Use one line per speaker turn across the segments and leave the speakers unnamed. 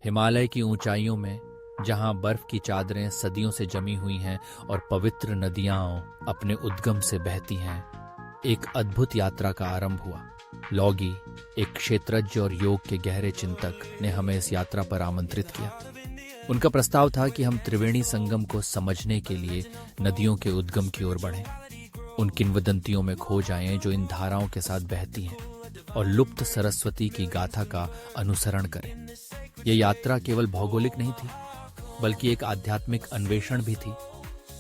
हिमालय की ऊंचाइयों में जहां बर्फ की चादरें सदियों से जमी हुई हैं और पवित्र नदियां अपने उद्गम से बहती हैं, एक अद्भुत यात्रा का आरंभ हुआ। लॉगी, एक क्षेत्रज्ञ और योग के गहरे चिंतक, ने हमें इस यात्रा पर आमंत्रित किया। उनका प्रस्ताव था कि हम त्रिवेणी संगम को समझने के लिए नदियों के उद्गम की ओर बढ़ें, उन किंवदंतियों में खो जाएं जो इन धाराओं के साथ बहती हैं, और लुप्त सरस्वती की गाथा का अनुसरण करें। ये यात्रा केवल भौगोलिक नहीं थी, बल्कि एक आध्यात्मिक अन्वेषण भी थी,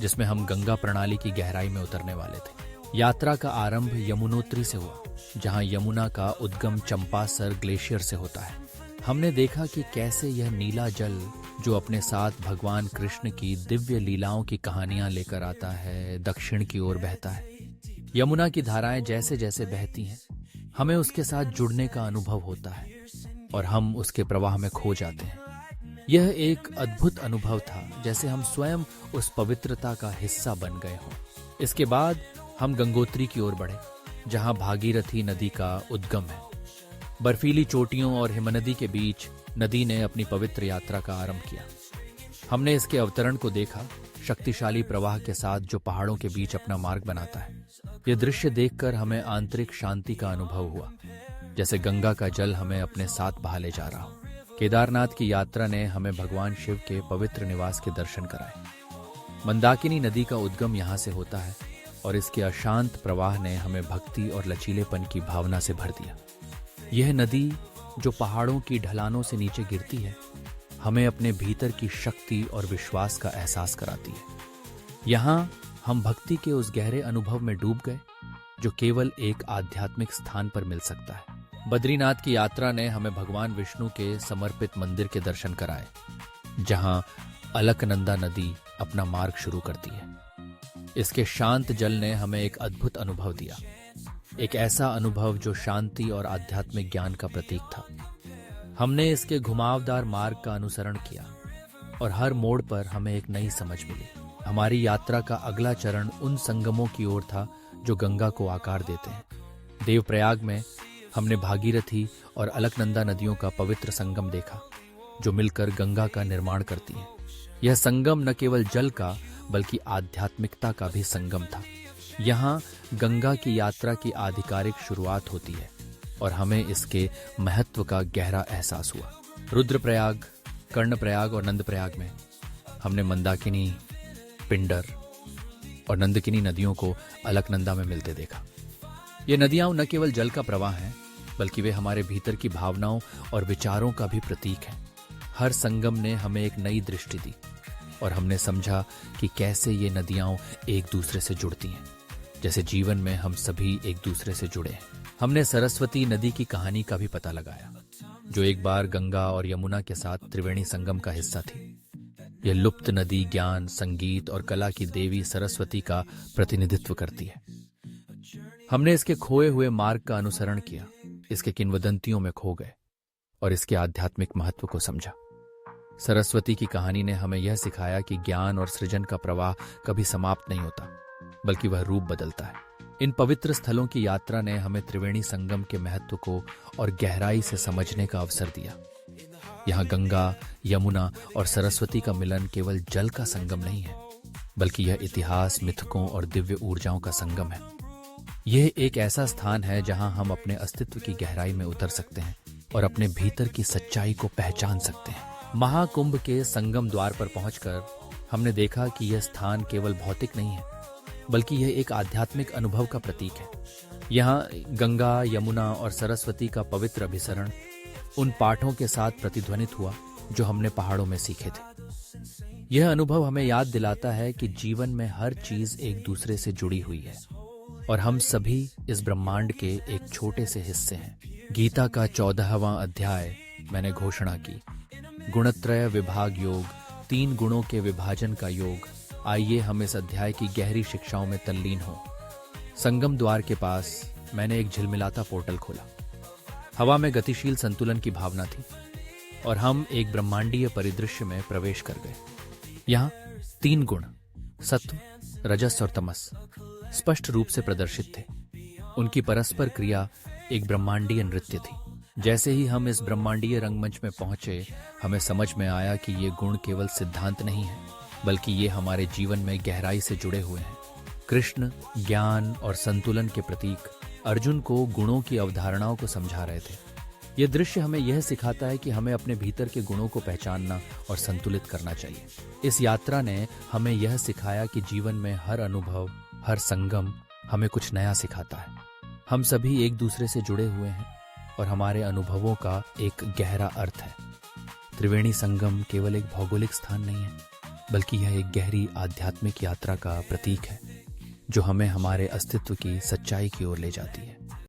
जिसमें हम गंगा प्रणाली की गहराई में उतरने वाले थे। यात्रा का आरंभ यमुनोत्री से हुआ, जहां यमुना का उद्गम चंपासर ग्लेशियर से होता है। हमने देखा कि कैसे यह नीला जल, जो अपने साथ भगवान कृष्ण की दिव्य लीलाओं की कहानियां लेकर आता है, दक्षिण की ओर बहता है। यमुना की धाराएं जैसे जैसे बहती हैं, हमें उसके साथ जुड़ने का अनुभव होता है और हम उसके प्रवाह में खो जाते हैं। यह एक अद्भुत अनुभव था, जैसे हम स्वयं उस पवित्रता का हिस्सा बन गए हों। इसके बाद हम गंगोत्री की ओर बढ़े, जहां भागीरथी नदी का उद्गम है। बर्फीली चोटियों और हिमनदी के बीच नदी ने अपनी पवित्र यात्रा का आरंभ किया। हमने इसके अवतरण को देखा, शक्तिशाली प्रवाह के साथ जो पहाड़ों के बीच अपना मार्ग बनाता है। यह दृश्य देखकर हमें आंतरिक शांति का अनुभव हुआ, जैसे गंगा का जल हमें अपने साथ बहा ले जा रहा हो। केदारनाथ की यात्रा ने हमें भगवान शिव के पवित्र निवास के दर्शन कराए। मंदाकिनी नदी का उद्गम यहाँ से होता है और इसके अशांत प्रवाह ने हमें भक्ति और लचीलेपन की भावना से भर दिया। यह नदी, जो पहाड़ों की ढलानों से नीचे गिरती है, हमें अपने भीतर की शक्ति और विश्वास का एहसास कराती है। यहाँ हम भक्ति के उस गहरे अनुभव में डूब गए, जो केवल एक आध्यात्मिक स्थान पर मिल सकता है। बद्रीनाथ की यात्रा ने हमें भगवान विष्णु के समर्पित मंदिर के दर्शन कराए, जहां अलकनंदा नदी अपना मार्ग शुरू करती है। इसके शांत जल ने हमें एक अद्भुत अनुभव दिया, एक ऐसा अनुभव जो शांति और आध्यात्मिक ज्ञान का प्रतीक था। हमने इसके घुमावदार मार्ग का अनुसरण किया और हर मोड़ पर हमें एक नई समझ मिली। हमारी यात्रा का अगला चरण उन संगमों की ओर था जो गंगा को आकार देते हैं। देवप्रयाग में हमने भागीरथी और अलकनंदा नदियों का पवित्र संगम देखा, जो मिलकर गंगा का निर्माण करती हैं। यह संगम न केवल जल का, बल्कि आध्यात्मिकता का भी संगम था। यहाँ गंगा की यात्रा की आधिकारिक शुरुआत होती है और हमें इसके महत्व का गहरा एहसास हुआ। रुद्रप्रयाग, कर्णप्रयाग और नंदप्रयाग में हमने मंदाकिनी, पिंडर और नंदकिनी नदियों को अलकनंदा में मिलते देखा। ये नदियां न केवल जल का प्रवाह हैं, बल्कि वे हमारे भीतर की भावनाओं और विचारों का भी प्रतीक हैं। हर संगम ने हमें एक नई दृष्टि दी और हमने समझा कि कैसे ये नदियां एक दूसरे से जुड़ती हैं, जैसे जीवन में हम सभी एक दूसरे से जुड़े हैं। हमने सरस्वती नदी की कहानी का भी पता लगाया, जो एक बार गंगा और यमुना के साथ त्रिवेणी संगम का हिस्सा थी। यह लुप्त नदी ज्ञान, संगीत और कला की देवी सरस्वती का प्रतिनिधित्व करती है। हमने इसके खोए हुए मार्ग का अनुसरण किया, इसके किंवदंतियों में खो गए और इसके आध्यात्मिक महत्व को समझा। सरस्वती की कहानी ने हमें यह सिखाया कि ज्ञान और सृजन का प्रवाह कभी समाप्त नहीं होता, बल्कि वह रूप बदलता है। इन पवित्र स्थलों की यात्रा ने हमें त्रिवेणी संगम के महत्व को और गहराई से समझने का अवसर दिया। यहाँ गंगा, यमुना और सरस्वती का मिलन केवल जल का संगम नहीं है, बल्कि यह इतिहास, मिथकों और दिव्य ऊर्जाओं का संगम है। यह एक ऐसा स्थान है जहां हम अपने अस्तित्व की गहराई में उतर सकते हैं और अपने भीतर की सच्चाई को पहचान सकते हैं। महाकुंभ के संगम द्वार पर पहुंचकर हमने देखा कि यह स्थान केवल भौतिक नहीं है, बल्कि यह एक आध्यात्मिक अनुभव का प्रतीक है। यहाँ गंगा, यमुना और सरस्वती का पवित्र अभिसरण उन पाठों के साथ प्रतिध्वनित हुआ जो हमने पहाड़ों में सीखे थे। यह अनुभव हमें याद दिलाता है कि जीवन में हर चीज एक दूसरे से जुड़ी हुई है और हम सभी इस ब्रह्मांड के एक छोटे से हिस्से हैं। गीता का 14वां अध्याय मैंने घोषणा की, गुणत्रय विभाग योग, 3 गुणों के विभाजन का योग। आइए हम इस अध्याय की गहरी शिक्षाओं में तल्लीन हों। संगम द्वार के पास मैंने एक झिलमिलाता पोर्टल खोला। हवा में गतिशील संतुलन की भावना थी और हम एक ब्रह्मांडीय परिदृश्य में प्रवेश कर गए। यहाँ 3 गुण, सत्व, रजस और तमस, स्पष्ट रूप से प्रदर्शित थे। उनकी परस्पर क्रिया एक ब्रह्मांडीय नृत्य थी। जैसे ही हम इस ब्रह्मांडीय रंगमंच में पहुंचे, हमें समझ में आया कि ये गुण केवल सिद्धांत नहीं है, बल्कि ये हमारे जीवन में गहराई से जुड़े हुए हैं। कृष्ण ज्ञान और संतुलन के प्रतीक अर्जुन को गुणों की अवधारणाओं को समझा रहे थे। यह दृश्य हमें यह सिखाता है कि हमें अपने भीतर के गुणों को पहचानना और संतुलित करना चाहिए। इस यात्रा ने हमें यह सिखाया कि जीवन में हर अनुभव, हर संगम हमें कुछ नया सिखाता है। हम सभी एक दूसरे से जुड़े हुए हैं और हमारे अनुभवों का एक गहरा अर्थ है। त्रिवेणी संगम केवल एक भौगोलिक स्थान नहीं है, बल्कि यह एक गहरी आध्यात्मिक यात्रा का प्रतीक है, जो हमें हमारे अस्तित्व की सच्चाई की ओर ले जाती है।